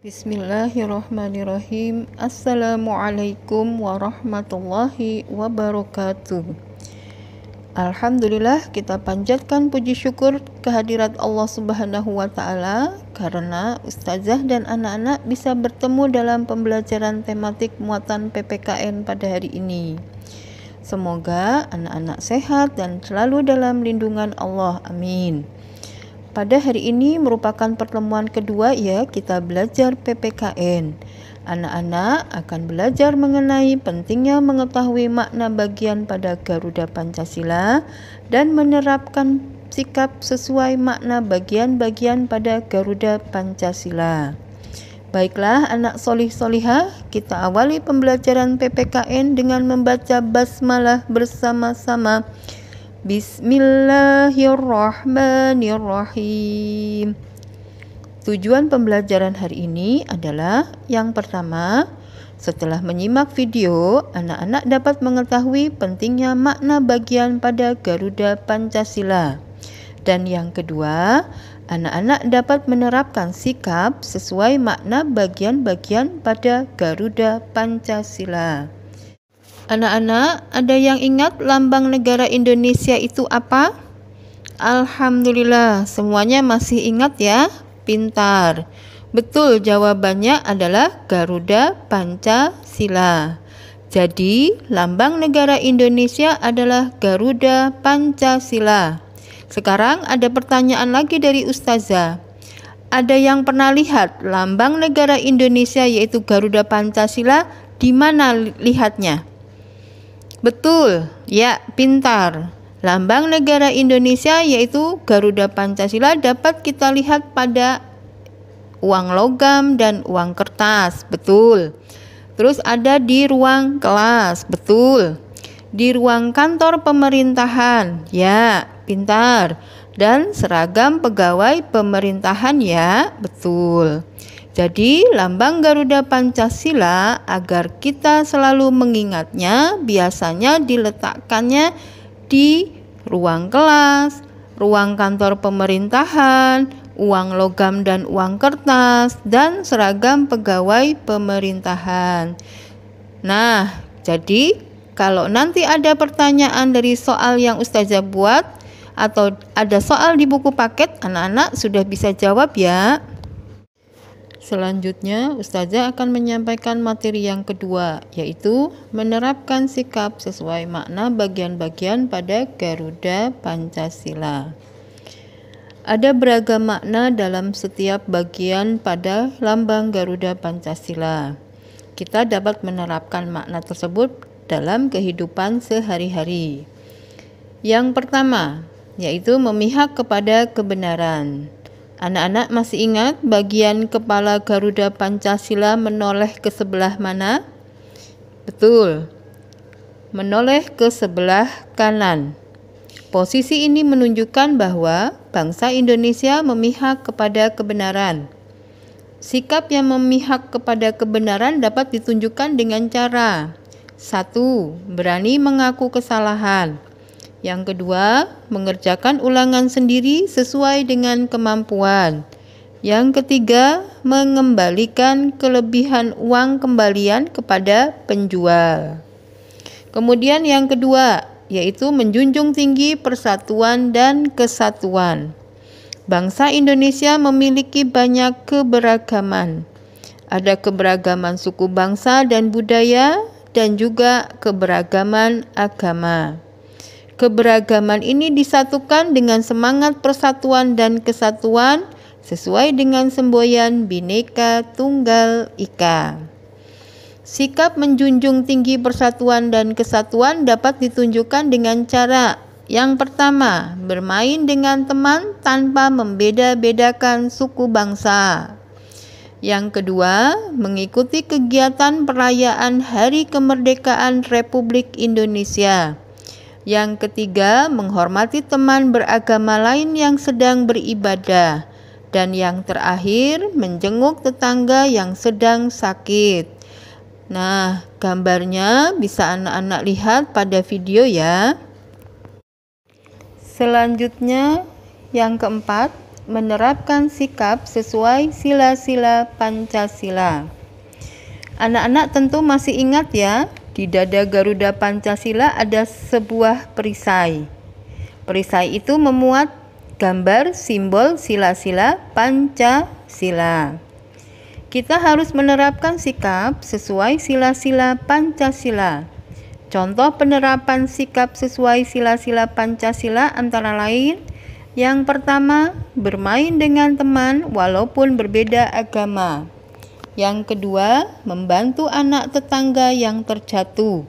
Bismillahirrahmanirrahim. Assalamualaikum warahmatullahi wabarakatuh. Alhamdulillah, kita panjatkan puji syukur kehadirat Allah Subhanahu wa Ta'ala karena ustazah dan anak-anak bisa bertemu dalam pembelajaran tematik muatan PPKN pada hari ini. Semoga anak-anak sehat dan selalu dalam lindungan Allah. Amin. Pada hari ini merupakan pertemuan kedua ya kita belajar PPKN. Anak-anak akan belajar mengenai pentingnya mengetahui makna bagian pada Garuda Pancasila dan menerapkan sikap sesuai makna bagian-bagian pada Garuda Pancasila. Baiklah anak solih-solihah, kita awali pembelajaran PPKN dengan membaca basmalah bersama-sama. Bismillahirrahmanirrahim. Tujuan pembelajaran hari ini adalah yang pertama, setelah menyimak video, anak-anak dapat mengetahui pentingnya makna bagian pada Garuda Pancasila. Dan yang kedua, anak-anak dapat menerapkan sikap sesuai makna bagian-bagian pada Garuda Pancasila. Anak-anak, ada yang ingat lambang negara Indonesia itu apa? Alhamdulillah, semuanya masih ingat ya? Pintar. Betul, jawabannya adalah Garuda Pancasila. Jadi, lambang negara Indonesia adalah Garuda Pancasila. Sekarang ada pertanyaan lagi dari Ustazah. Ada yang pernah lihat lambang negara Indonesia yaitu Garuda Pancasila? Di mana lihatnya? Betul, ya, pintar. Lambang negara Indonesia yaitu Garuda Pancasila dapat kita lihat pada uang logam dan uang kertas. Betul. Terus ada di ruang kelas. Betul. Di ruang kantor pemerintahan. Ya, pintar. Dan seragam pegawai pemerintahan ya. Betul. Jadi, lambang Garuda Pancasila agar kita selalu mengingatnya biasanya diletakkannya di ruang kelas, ruang kantor pemerintahan, uang logam dan uang kertas, dan seragam pegawai pemerintahan. Nah, jadi kalau nanti ada pertanyaan dari soal yang Ustazah buat atau ada soal di buku paket, anak-anak sudah bisa jawab ya. Selanjutnya, Ustazah akan menyampaikan materi yang kedua, yaitu menerapkan sikap sesuai makna bagian-bagian pada Garuda Pancasila. Ada beragam makna dalam setiap bagian pada lambang Garuda Pancasila. Kita dapat menerapkan makna tersebut dalam kehidupan sehari-hari. Yang pertama, yaitu memihak kepada kebenaran. Anak-anak masih ingat bagian kepala Garuda Pancasila menoleh ke sebelah mana? Betul, menoleh ke sebelah kanan. Posisi ini menunjukkan bahwa bangsa Indonesia memihak kepada kebenaran. Sikap yang memihak kepada kebenaran dapat ditunjukkan dengan cara 1. Berani mengaku kesalahan. Yang kedua, mengerjakan ulangan sendiri sesuai dengan kemampuan. Yang ketiga, mengembalikan kelebihan uang kembalian kepada penjual. Kemudian yang kedua, yaitu menjunjung tinggi persatuan dan kesatuan. Bangsa Indonesia memiliki banyak keberagaman. Ada keberagaman suku bangsa dan budaya dan juga keberagaman agama. Keberagaman ini disatukan dengan semangat persatuan dan kesatuan sesuai dengan semboyan Bhinneka Tunggal Ika. Sikap menjunjung tinggi persatuan dan kesatuan dapat ditunjukkan dengan cara yang pertama, bermain dengan teman tanpa membeda-bedakan suku bangsa. Yang kedua, mengikuti kegiatan perayaan Hari Kemerdekaan Republik Indonesia. Yang ketiga, menghormati teman beragama lain yang sedang beribadah. Dan yang terakhir, menjenguk tetangga yang sedang sakit. Nah, gambarnya bisa anak-anak lihat pada video ya. Selanjutnya, yang keempat, menerapkan sikap sesuai sila-sila Pancasila. Anak-anak tentu masih ingat ya, di dada Garuda Pancasila ada sebuah perisai. Perisai itu memuat gambar simbol sila-sila Pancasila. Kita harus menerapkan sikap sesuai sila-sila Pancasila. Contoh penerapan sikap sesuai sila-sila Pancasila antara lain: yang pertama, bermain dengan teman walaupun berbeda agama. Yang kedua, membantu anak tetangga yang terjatuh.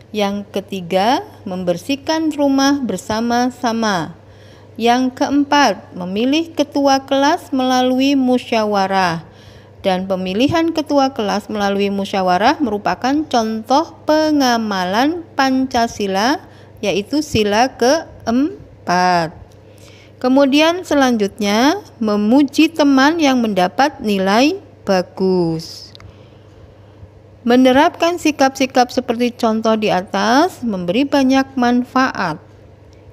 Yang ketiga, membersihkan rumah bersama-sama. Yang keempat, memilih ketua kelas melalui musyawarah. Dan pemilihan ketua kelas melalui musyawarah merupakan contoh pengamalan Pancasila, yaitu sila keempat. Kemudian selanjutnya, memuji teman yang mendapat nilai bagus. Menerapkan sikap-sikap seperti contoh di atas memberi banyak manfaat.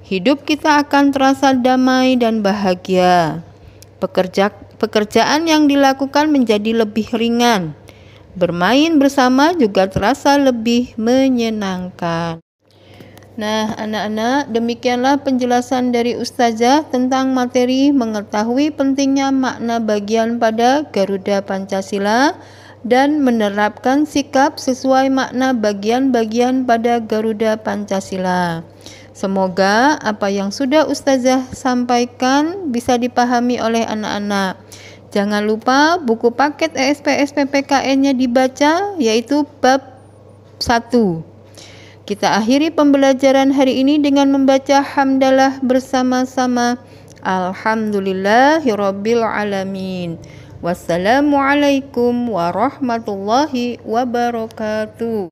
Hidup kita akan terasa damai dan bahagia. Pekerjaan yang dilakukan menjadi lebih ringan. Bermain bersama juga terasa lebih menyenangkan. Nah, anak-anak, demikianlah penjelasan dari Ustazah tentang materi mengetahui pentingnya makna bagian pada Garuda Pancasila dan menerapkan sikap sesuai makna bagian-bagian pada Garuda Pancasila. Semoga apa yang sudah Ustazah sampaikan bisa dipahami oleh anak-anak. Jangan lupa buku paket ESPS PPKN-nya dibaca, yaitu bab 1. Kita akhiri pembelajaran hari ini dengan membaca hamdalah bersama-sama. Alhamdulillahirabbil alamin. Wassalamualaikum warahmatullahi wabarakatuh.